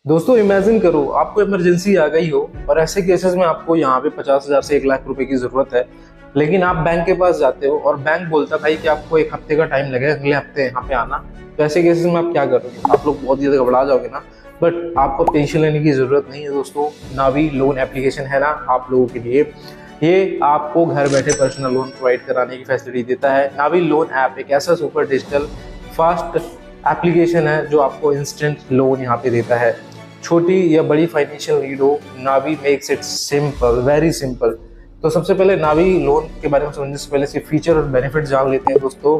दोस्तों इमेजिन करो आपको इमरजेंसी आ गई हो और ऐसे केसेस में आपको यहाँ पे 50,000 से 1 लाख रुपए की जरूरत है। लेकिन आप बैंक के पास जाते हो और बैंक बोलता है भाई कि आपको 1 हफ्ते का टाइम लगेगा, अगले हफ्ते यहाँ पे आना। तो ऐसे केसेस में आप क्या करोगे? आप लोग बहुत ज्यादा घबरा जाओगे ना। बट आपको टेंशन लेने की जरूरत नहीं है दोस्तों। नावी लोन एप्लीकेशन है ना आप लोगों के लिए। ये आपको घर बैठे पर्सनल लोन प्रोवाइड कराने की फैसिलिटी देता है। नावी लोन ऐप एक ऐसा सुपर डिजिटल फास्ट एप्लीकेशन है जो आपको इंस्टेंट लोन यहाँ पे देता है। छोटी या बड़ी फाइनेंशियल नीड हो, Navi makes it simple, very simple. तो सबसे पहले नावी लोन के बारे में समझने से पहले इसके फीचर और बेनिफिट जान लेते हैं दोस्तों।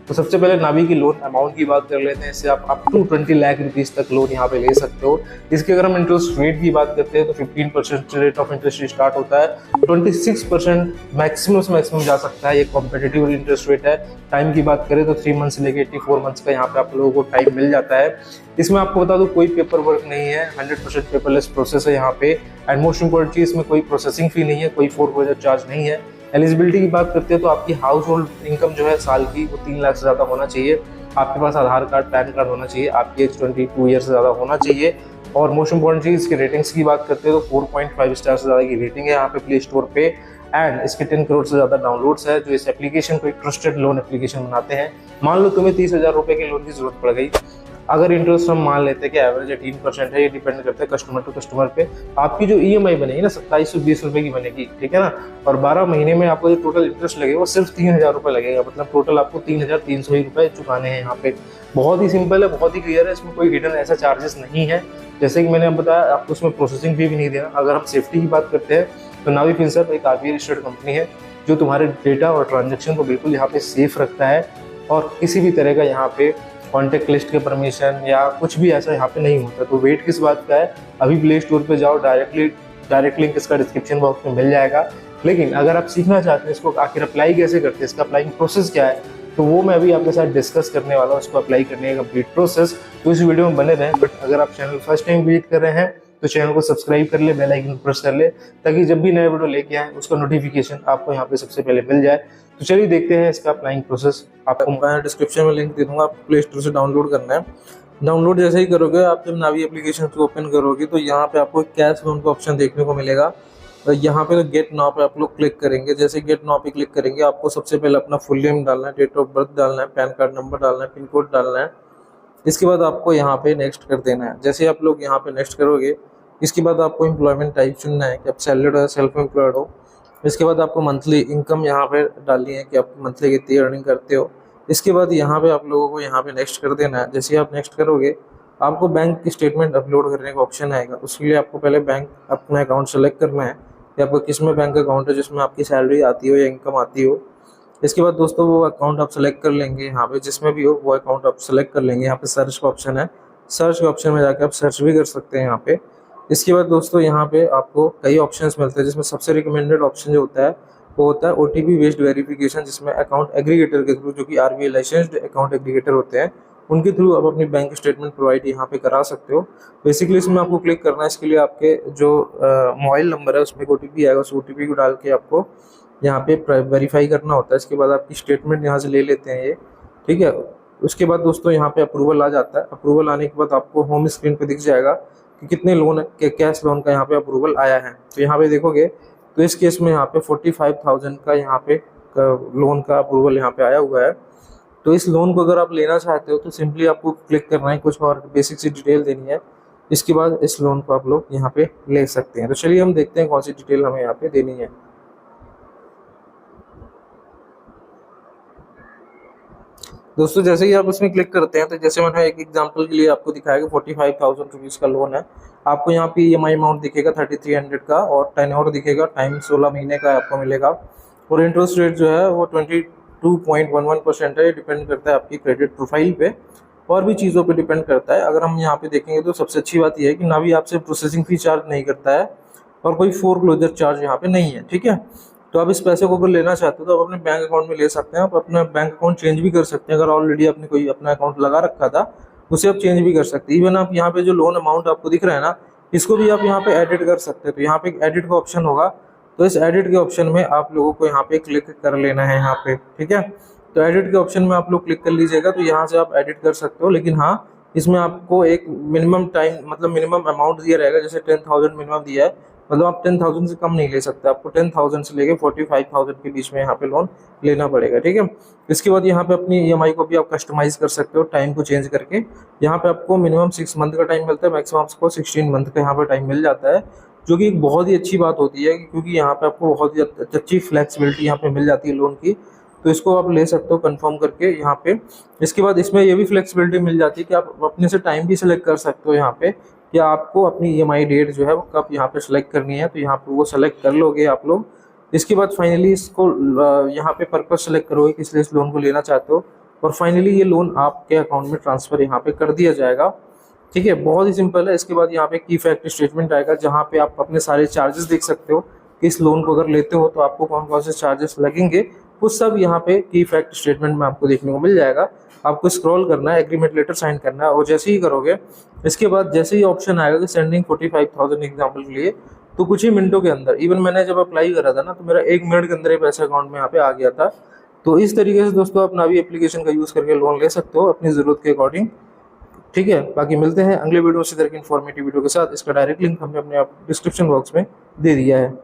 तो सबसे पहले नावी की लोन अमाउंट की बात कर लेते हैं। इससे आप अप टू 20 लाख रुपीज तक लोन यहाँ पे ले सकते हो। इसके अगर हम इंटरेस्ट रेट की बात करते हैं तो 15% रेट ऑफ इंटरेस्ट स्टार्ट होता है। 26% मैक्सिमम से मैक्सिमम जा सकता है। ये कॉम्पिटिटिव इंटरेस्ट रेट है। टाइम की बात करें तो 3 मंथ से लेकर 84 मंथ्स का यहाँ पे आप लोगों को टाइम मिल जाता है। इसमें आपको बता दूं कोई पेपर वर्क नहीं है, 100% पेपरलेस प्रोसेस है यहाँ पे। एंड मोस्ट इंपोर्टेंट चीज, इसमें कोई प्रोसेसिंग फी नहीं है, कोई फोरक्लोजर चार्ज नहीं है। एलिजिबिलिटी की बात करते हैं तो आपकी हाउस होल्ड इनकम जो है साल की वो 3 लाख से ज़्यादा होना चाहिए। आपके पास आधार कार्ड पैन कार्ड होना चाहिए। आपकी एज 22 ईयर से ज़्यादा होना चाहिए। और मोस्ट इंपॉर्टेंट चीज़ इसकी रेटिंग्स की बात करते हैं तो 4.5 स्टार से ज़्यादा की रेटिंग है यहाँ पे प्ले स्टोर पे। एंड इसके 10 करोड़ से ज़्यादा डाउनलोड्स है जो इस एप्लीकेशन को एक ट्रस्टेड लोन एप्लीकेशन बनाते हैं। मान लो तुम्हें 30,000 रुपये के लोन की जरूरत पड़ गई। अगर इंटरेस्ट हम मान लेते हैं कि एवरेज 18% है, ये डिपेंड करता है कस्टमर टू कस्टमर पे। आपकी जो ईएमआई बनेगी ना 2720 रुपए की बनेगी, ठीक है ना। और 12 महीने में आपको जो टोटल इंटरेस्ट लगेगा वो सिर्फ 3,000 रुपये लगेगा। मतलब टोटल आपको 3,300 ही रुपये चुकाने हैं यहाँ पे। बहुत ही सिंपल है, बहुत ही क्लियर है। इसमें कोई हिडन ऐसा चार्जेस नहीं है। जैसे कि मैंने अब बताया, आपको उसमें प्रोसेसिंग फी भी नहीं देना। अगर हम सेफ्टी की बात करते हैं तो नावी फिनसर्व एक आरबीआई रजिस्टर्ड कंपनी है जो तुम्हारे डेटा और ट्रांजेक्शन को बिल्कुल यहाँ पे सेफ रखता है। और किसी भी तरह का यहाँ पे कॉन्टेक्ट लिस्ट के परमिशन या कुछ भी ऐसा यहाँ पे नहीं होता। तो वेट किस बात का है, अभी प्ले स्टोर पे जाओ, डायरेक्ट लिंक इसका डिस्क्रिप्शन बॉक्स में मिल जाएगा। लेकिन अगर आप सीखना चाहते हैं इसको आखिर अप्लाई कैसे करते हैं, इसका अप्लाइंग प्रोसेस क्या है, तो वो मैं अभी आपके साथ डिस्कस करने वाला हूँ। इसको अप्लाई करने का कंप्लीट प्रोसेस, तो इस वीडियो में बने रहें। बट अगर आप चैनल फर्स्ट टाइम विजिट कर रहे हैं तो चैनल को सब्सक्राइब कर ले, बेल आइकन प्रेस कर ले, ताकि जब भी नया वीडियो लेके आए उसका नोटिफिकेशन आपको यहाँ पे सबसे पहले मिल जाए। तो चलिए देखते हैं इसका अप्लाइंग प्रोसेस। आपको मैं डिस्क्रिप्शन में लिंक दे दूंगा, आपको प्ले स्टोर से डाउनलोड करना है। डाउनलोड जैसे ही करोगे, आप जब नावी एप्लीकेशन को ओपन करोगे तो यहाँ पे आपको कैश लोन का ऑप्शन देखने को मिलेगा। तो यहाँ पे तो गेट नाउ पे आप लोग क्लिक करेंगे। जैसे गेट नाउ पे क्लिक करेंगे, आपको सबसे पहले अपना फुल नेम डालना है, डेट ऑफ बर्थ डालना है, पैन कार्ड नंबर डालना है, पिन कोड डालना है। इसके बाद आपको यहाँ पे नेक्स्ट कर देना है। जैसे आप लोग यहाँ पे नेक्स्ट करोगे, इसके बाद आपको एम्प्लॉयमेंट टाइप चुनना है कि आप सैलरीड हो या सेल्फ एम्प्लॉयड हो। इसके बाद आपको मंथली इनकम यहाँ पे डालनी है कि आप मंथली कितनी अर्निंग करते हो। इसके बाद यहाँ पे आप लोगों को यहाँ पे नेक्स्ट कर देना है। जैसे आप नेक्स्ट करोगे, आपको बैंक की स्टेटमेंट अपलोड करने का ऑप्शन आएगा। उसके लिए आपको पहले बैंक अपना अकाउंट सेलेक्ट करना है कि आपको किस में बैंक अकाउंट है जिसमें आपकी सैलरी आती हो या इनकम आती हो। इसके बाद दोस्तों वो अकाउंट आप सेलेक्ट कर लेंगे। यहाँ पे जिसमें भी हो वो अकाउंट आप सेलेक्ट कर लेंगे। यहाँ पे सर्च का ऑप्शन है, सर्च के ऑप्शन में जाकर आप सर्च भी कर सकते हैं यहाँ पे। इसके बाद दोस्तों यहाँ पे आपको कई ऑप्शंस मिलते हैं, जिसमें सबसे रिकमेंडेड ऑप्शन जो होता है वो होता है ओटीपी बेस्ड वेरिफिकेशन, जिसमें अकाउंट एग्रीगेटर के थ्रू, जो कि आरबीआई लाइसेंस्ड अकाउंट एग्रीगेटर होते हैं, उनके थ्रू आप अपनी बैंक स्टेटमेंट प्रोवाइड यहाँ पे करा सकते हो। बेसिकली इसमें आपको क्लिक करना है। इसके लिए आपके जो मोबाइल नंबर है उसमें एक ओटीपी आएगा, उस ओटीपी को डाल के आपको यहाँ पे वेरीफाई करना होता है। इसके बाद आपकी स्टेटमेंट यहाँ से ले लेते हैं ये, ठीक है। उसके बाद दोस्तों यहाँ पे अप्रूवल आ जाता है। अप्रूवल आने के बाद आपको होम स्क्रीन पे दिख जाएगा कि कितने लोन के कैश लोन का यहाँ पे अप्रूवल आया है। तो यहाँ पे देखोगे तो इस केस में यहाँ पे 45,000 का यहाँ पे लोन का अप्रूवल यहाँ पे आया हुआ है। तो इस लोन को अगर आप लेना चाहते हो तो सिंपली आपको क्लिक करना है, कुछ और बेसिक सी डिटेल देनी है। इसके बाद इस लोन को आप लोग यहाँ पे ले सकते हैं। तो चलिए हम देखते हैं कौन सी डिटेल हमें यहाँ पे देनी है। दोस्तों जैसे ही आप उसमें क्लिक करते हैं, तो जैसे मैंने एक एग्जांपल के लिए आपको दिखाया कि 45,000 रुपीज़ का लोन है। आपको यहाँ पे ईएमआई अमाउंट दिखेगा 3300 का, और टेन्योर दिखेगा, टाइम 16 महीने का आपको मिलेगा। और इंटरेस्ट रेट जो है वो 22.11% है। डिपेंड करता है आपकी क्रेडिट प्रोफाइल पे, और भी चीज़ों पे डिपेंड करता है। अगर हम यहाँ पे देखेंगे तो सबसे अच्छी बात यह है कि नावी आपसे प्रोसेसिंग फी चार्ज नहीं करता है, और कोई फोरक्लोजर चार्ज यहाँ पे नहीं है, ठीक है। तो आप इस पैसे को अगर लेना चाहते हो तो आप अपने बैंक अकाउंट में ले सकते हैं। आप अपना बैंक अकाउंट चेंज भी कर सकते हैं। अगर ऑलरेडी आपने कोई अपना अकाउंट लगा रखा था उसे आप चेंज भी कर सकते हैं। इवन आप यहाँ पे जो लोन अमाउंट आपको दिख रहा है ना, इसको भी आप यहाँ पे एडिट कर सकते हैं। तो यहाँ पे एक एडिट का ऑप्शन होगा, तो इस एडिट के ऑप्शन में आप लोगों को यहाँ पे क्लिक कर लेना है यहाँ पे, ठीक है। तो एडिट के ऑप्शन में आप लोग क्लिक कर लीजिएगा, तो यहाँ से आप एडिट कर सकते हो। लेकिन हाँ, इसमें आपको एक मिनिमम टाइम मतलब मिनिमम अमाउंट दिया रहेगा, जैसे 10,000 मिनिमम दिया है, मतलब आप 10,000 से कम नहीं ले सकते, आपको 10,000 से लेके 45,000 के बीच में यहाँ पे लोन लेना पड़ेगा, ठीक है। इसके बाद यहाँ पे अपनी ईएमआई को भी आप कस्टमाइज कर सकते हो टाइम को चेंज करके। यहाँ पे आपको मिनिमम 6 मंथ का टाइम मिलता है, मैक्सिमम आपको 16 मंथ का यहाँ पे टाइम मिल जाता है, जो कि एक बहुत ही अच्छी बात होती है, क्योंकि यहाँ पे आपको बहुत ही अच्छी फ्लेक्सिबिलिटी यहाँ पे मिल जाती है लोन की। तो इसको आप ले सकते हो कंफर्म करके यहाँ पे। इसके बाद इसमें ये भी फ्लेक्सिबिलिटी मिल जाती है कि आप अपने से टाइम भी सिलेक्ट कर सकते हो यहाँ पे, कि आपको अपनी ईएमआई डेट जो है वो कब यहाँ पे सेलेक्ट करनी है, तो यहाँ पे वो सेलेक्ट कर लोगे आप लोग। इसके बाद फाइनली इसको यहाँ पे पर्पज सेलेक्ट करोगे किस लिए इस लोन को लेना चाहते हो, और फाइनली ये लोन आपके अकाउंट में ट्रांसफर यहाँ पे कर दिया जाएगा, ठीक है। बहुत ही सिंपल है। इसके बाद यहाँ पे की फैक्ट स्टेटमेंट आएगा, जहाँ पे आप अपने सारे चार्जेस देख सकते हो कि इस लोन को अगर लेते हो तो आपको कौन कौन से चार्जेस लगेंगे, वो सब यहाँ पे की फैक्ट स्टेटमेंट में आपको देखने को मिल जाएगा। आपको स्क्रॉल करना है, एग्रीमेंट लेटर साइन करना है, और जैसे ही करोगे इसके बाद जैसे ही ऑप्शन आएगा कि सेंडिंग 45,000 एग्जाम्पल के लिए, तो कुछ ही मिनटों के अंदर, इवन मैंने जब अप्लाई करा था ना तो मेरा 1 मिनट के अंदर ही पैसा अकाउंट में यहाँ पे आ गया था। तो इस तरीके से दोस्तों अपना भी एप्लीकेशन का यूज़ करके लोन ले सकते हो अपनी ज़रूरत के अकॉर्डिंग, ठीक है। बाकी मिलते हैं अगले वीडियो इसी तरह की इन्फॉर्मेटिव वीडियो के साथ। इसका डायरेक्ट लिंक हमने अपने डिस्क्रिप्शन बॉक्स में दे दिया है।